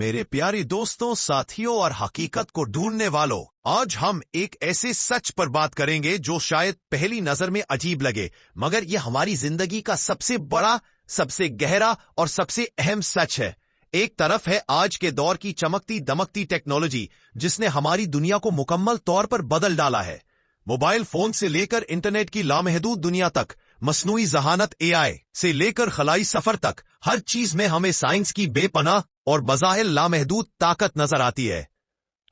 मेरे प्यारे दोस्तों, साथियों और हकीकत को ढूंढने वालों, आज हम एक ऐसे सच पर बात करेंगे जो शायद पहली नजर में अजीब लगे, मगर यह हमारी जिंदगी का सबसे बड़ा, सबसे गहरा और सबसे अहम सच है। एक तरफ है आज के दौर की चमकती दमकती टेक्नोलॉजी, जिसने हमारी दुनिया को मुकम्मल तौर पर बदल डाला है। मोबाइल फोन से लेकर इंटरनेट की लामहदूद दुनिया तक, मसनूई जहानत एआई से लेकर खलाई सफर तक, हर चीज में हमें साइंस की बेपनाह और बज़ाहिर लामहदूद ताकत नजर आती है।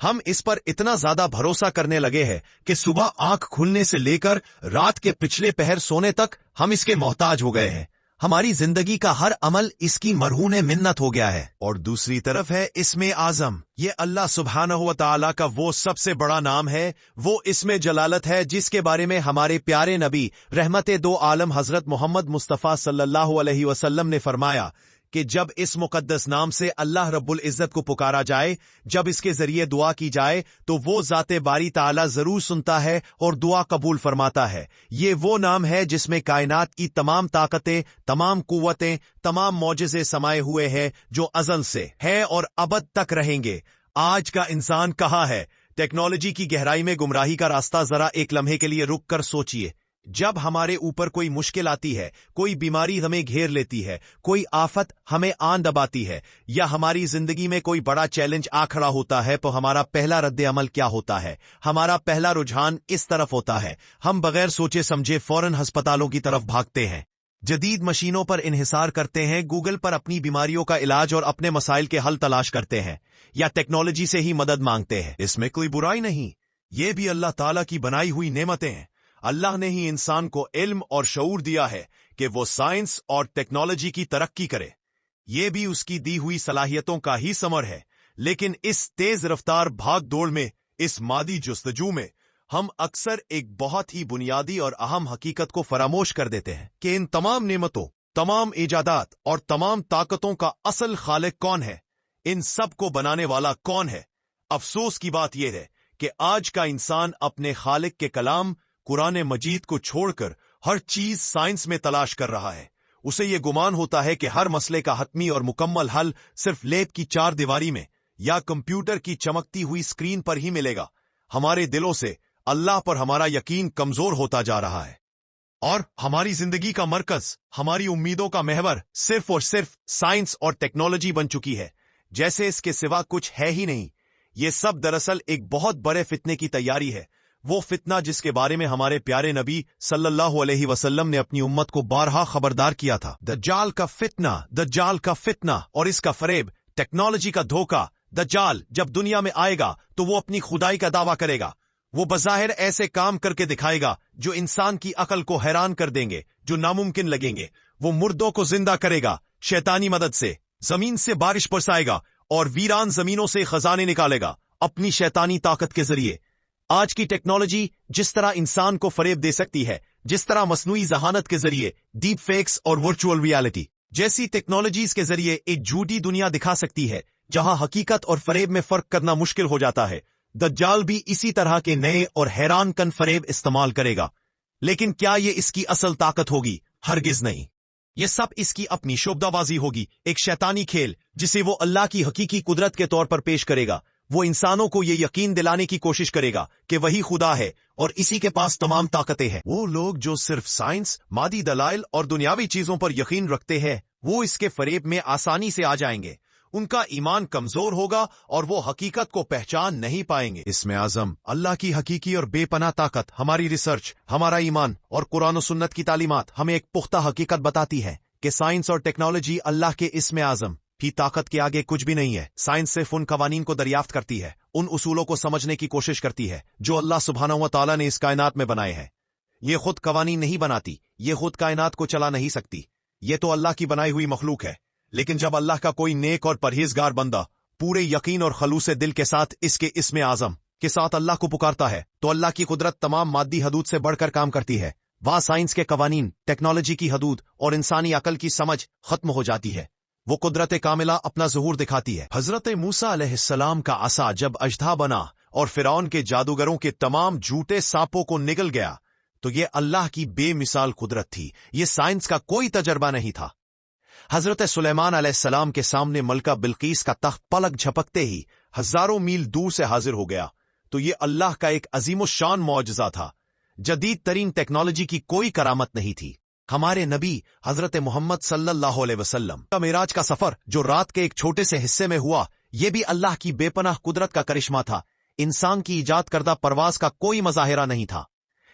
हम इस पर इतना ज्यादा भरोसा करने लगे हैं कि सुबह आंख खुलने से लेकर रात के पिछले पहर सोने तक हम इसके मोहताज हो गए हैं। हमारी जिंदगी का हर अमल इसकी मरहून मिन्नत हो गया है। और दूसरी तरफ है इस्मे आजम। ये अल्लाह सुब्हानहू व तआला का वो सबसे बड़ा नाम है, वो इस्मे जलालत है, जिसके बारे में हमारे प्यारे नबी रहमते दो आलम हजरत मोहम्मद मुस्तफ़ा सल्लल्लाहु अलैहि वसल्लम ने फरमाया कि जब इस मुकद्दस नाम से अल्लाह रब्बुल इज्जत को पुकारा जाए, जब इसके जरिए दुआ की जाए, तो वो ज़ाते बारी ताला जरूर सुनता है और दुआ कबूल फरमाता है। ये वो नाम है जिसमें कायनात की तमाम ताकतें, तमाम कुव्वतें, तमाम मौजिज़े समाये हुए हैं, जो अज़ल से है और अबद तक रहेंगे। आज का इंसान कहाँ है? टेक्नोलॉजी की गहराई में गुमराही का रास्ता जरा एक लम्हे के लिए रुक कर सोचिए। जब हमारे ऊपर कोई मुश्किल आती है, कोई बीमारी हमें घेर लेती है, कोई आफत हमें आन दबाती है, या हमारी जिंदगी में कोई बड़ा चैलेंज आ खड़ा होता है, तो हमारा पहला रद्द अमल क्या होता है? हमारा पहला रुझान इस तरफ होता है। हम बगैर सोचे समझे फौरन अस्पतालों की तरफ भागते हैं, जदीद मशीनों पर इन्हिसार करते हैं, गूगल पर अपनी बीमारियों का इलाज और अपने मसाइल के हल तलाश करते हैं, या टेक्नोलॉजी से ही मदद मांगते हैं। इसमें कोई बुराई नहीं, ये भी अल्लाह ताला की बनाई हुई नेमतें हैं। अल्लाह ने ही इंसान को इल्म और शऊर दिया है कि वो साइंस और टेक्नोलॉजी की तरक्की करे। ये भी उसकी दी हुई सलाहियतों का ही समर है। लेकिन इस तेज रफ्तार भाग दौड़ में, इस मादी जुस्तजू में, हम अक्सर एक बहुत ही बुनियादी और अहम हकीकत को फरामोश कर देते हैं कि इन तमाम नेमतों, तमाम इजादात और तमाम ताकतों का असल खालिक कौन है? इन सब को बनाने वाला कौन है? अफसोस की बात यह है कि आज का इंसान अपने खालिक के कलाम कुरान मजीद को छोड़कर हर चीज साइंस में तलाश कर रहा है। उसे ये गुमान होता है कि हर मसले का हतमी और मुकम्मल हल सिर्फ लैब की चार दीवारी में या कंप्यूटर की चमकती हुई स्क्रीन पर ही मिलेगा। हमारे दिलों से अल्लाह पर हमारा यकीन कमजोर होता जा रहा है, और हमारी जिंदगी का मरकज, हमारी उम्मीदों का महवर सिर्फ और सिर्फ साइंस और टेक्नोलॉजी बन चुकी है, जैसे इसके सिवा कुछ है ही नहीं। ये सब दरअसल एक बहुत बड़े फितने की तैयारी है, वो फितना जिसके बारे में हमारे प्यारे नबी सल्लल्लाहु अलैहि वसल्लम ने अपनी उम्मत को बारहा खबरदार किया था। दज्जाल का फितना, दज्जाल का फितना और इसका फरेब, टेक्नोलॉजी का धोखा। दज्जाल जब दुनिया में आएगा तो वो अपनी खुदाई का दावा करेगा। वो बज़ाहिर ऐसे काम करके दिखाएगा जो इंसान की अकल को हैरान कर देंगे, जो नामुमकिन लगेंगे। वो मुर्दों को जिंदा करेगा शैतानी मदद से, जमीन से बारिश बरसाएगा और वीरान जमीनों से खजाने निकालेगा अपनी शैतानी ताकत के जरिए। आज की टेक्नोलॉजी जिस तरह इंसान को फरेब दे सकती है, जिस तरह मसनूई जहानत के जरिए डीप फेक्स और वर्चुअल रियलिटी जैसी टेक्नोलॉजीज के जरिए एक झूठी दुनिया दिखा सकती है, जहां हकीकत और फरेब में फर्क करना मुश्किल हो जाता है, दज्जाल भी इसी तरह के नए और हैरान कन फरेब इस्तेमाल करेगा। लेकिन क्या ये इसकी असल ताकत होगी? हरगिज नहीं। ये सब इसकी अपनी शोबदाबाजी होगी, एक शैतानी खेल जिसे वो अल्लाह की हकीकी कुदरत के तौर पर पेश करेगा। वो इंसानों को ये यकीन दिलाने की कोशिश करेगा कि वही खुदा है और इसी के पास तमाम ताकतें हैं। वो लोग जो सिर्फ साइंस, मादी दलाइल और दुनियावी चीजों पर यकीन रखते हैं, वो इसके फरेब में आसानी से आ जाएंगे। उनका ईमान कमजोर होगा और वो हकीकत को पहचान नहीं पाएंगे। इसमें आजम, अल्लाह की हकीकी और बेपनाह ताकत, हमारी रिसर्च, हमारा ईमान और कुरान और सुन्नत की तालीमात हमें एक पुख्ता हकीकत बताती है कि साइंस और टेक्नोलॉजी अल्लाह के इसमें आजम की ताकत के आगे कुछ भी नहीं है। साइंस सिर्फ उन कवानीन को दरियाफ्त करती है, उन उसूलों को समझने की कोशिश करती है जो अल्लाह सुब्हानहू व तआला ने इस कायनात में बनाए हैं। ये खुद कवानीन नहीं बनाती, ये खुद कायनात को चला नहीं सकती, ये तो अल्लाह की बनाई हुई मखलूक है। लेकिन जब अल्लाह का कोई नेक और परहेजगार बंदा पूरे यकीन और खलूस दिल के साथ इसके इसमें आजम के साथ अल्लाह को पुकारता है, तो अल्लाह की कुदरत तमाम मादी हदूद से बढ़कर काम करती है। वहां साइंस के कवानीन, टेक्नोलॉजी की हदूद और इंसानी अकल की समझ खत्म हो जाती है। वो कुदरत कामिला अपना ज़हूर दिखाती है। हजरत मूसा अलैहिस्सलाम का असा जब अजदा बना और फिरौन के जादूगरों के तमाम झूठे सांपों को निगल गया, तो ये अल्लाह की बेमिसाल कुदरत थी। ये साइंस का कोई तजर्बा नहीं था। हजरत सुलेमान अलैहिस्सलाम के सामने मलका बिल्कीस का तख्त पलक झपकते ही हजारों मील दूर से हाजिर हो गया, तो ये अल्लाह का एक अजीमुशान मौजज़ा था। जदीद तरीन टेक्नोलॉजी की कोई करामत नहीं थी। हमारे नबी हजरत मोहम्मद सल्लल्लाहु अलैहि वसल्लम का मेराज का सफर जो रात के एक छोटे से हिस्से में हुआ, यह भी अल्लाह की बेपनाह कुदरत का करिश्मा था। इंसान की इजाद करदा परवाज का कोई मजाहिरा नहीं था।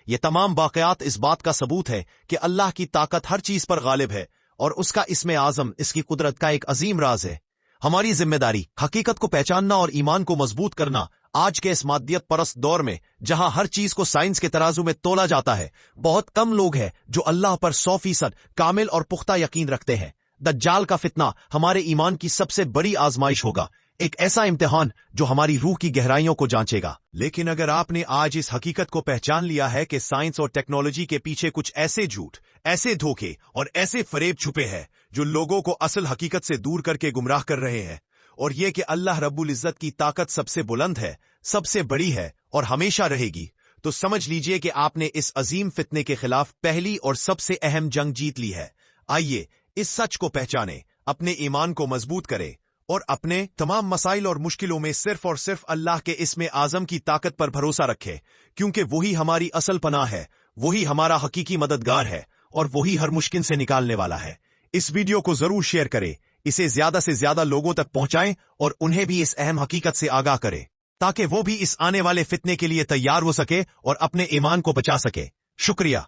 ये तमाम वाकयात इस बात का सबूत है कि अल्लाह की ताकत हर चीज पर गालिब है और उसका इस्मे आजम इसकी कुदरत का एक अजीम राज है। हमारी जिम्मेदारी हकीकत को पहचानना और ईमान को मजबूत करना। आज के इस मादियत परस्त दौर में जहां हर चीज को साइंस के तराजू में तोला जाता है, बहुत कम लोग हैं जो अल्लाह पर 100% कामिल और पुख्ता यकीन रखते हैं। दज्जाल का फितना हमारे ईमान की सबसे बड़ी आजमाइश होगा, एक ऐसा इम्तिहान जो हमारी रूह की गहराइयों को जांचेगा। लेकिन अगर आपने आज इस हकीकत को पहचान लिया है कि साइंस और टेक्नोलॉजी के पीछे कुछ ऐसे झूठ, ऐसे धोखे और ऐसे फरेब छुपे हैं जो लोगों को असल हकीकत से दूर करके गुमराह कर रहे हैं, और ये कि अल्लाह रब्बुल इज्जत की ताकत सबसे बुलंद है, सबसे बड़ी है और हमेशा रहेगी, तो समझ लीजिए कि आपने इस अजीम फितने के खिलाफ पहली और सबसे अहम जंग जीत ली है। आइए इस सच को पहचाने, अपने ईमान को मजबूत करें और अपने तमाम मसाइल और मुश्किलों में सिर्फ और सिर्फ अल्लाह के इस्मे आजम की ताकत पर भरोसा रखें, क्योंकि वही हमारी असल पनाह है, वही हमारा हकीकी मददगार है और वही हर मुश्किल से निकालने वाला है। इस वीडियो को जरूर शेयर करें, इसे ज्यादा से ज्यादा लोगों तक पहुंचाएं और उन्हें भी इस अहम हकीकत से आगाह करें, ताकि वो भी इस आने वाले फितने के लिए तैयार हो सके और अपने ईमान को बचा सके। शुक्रिया।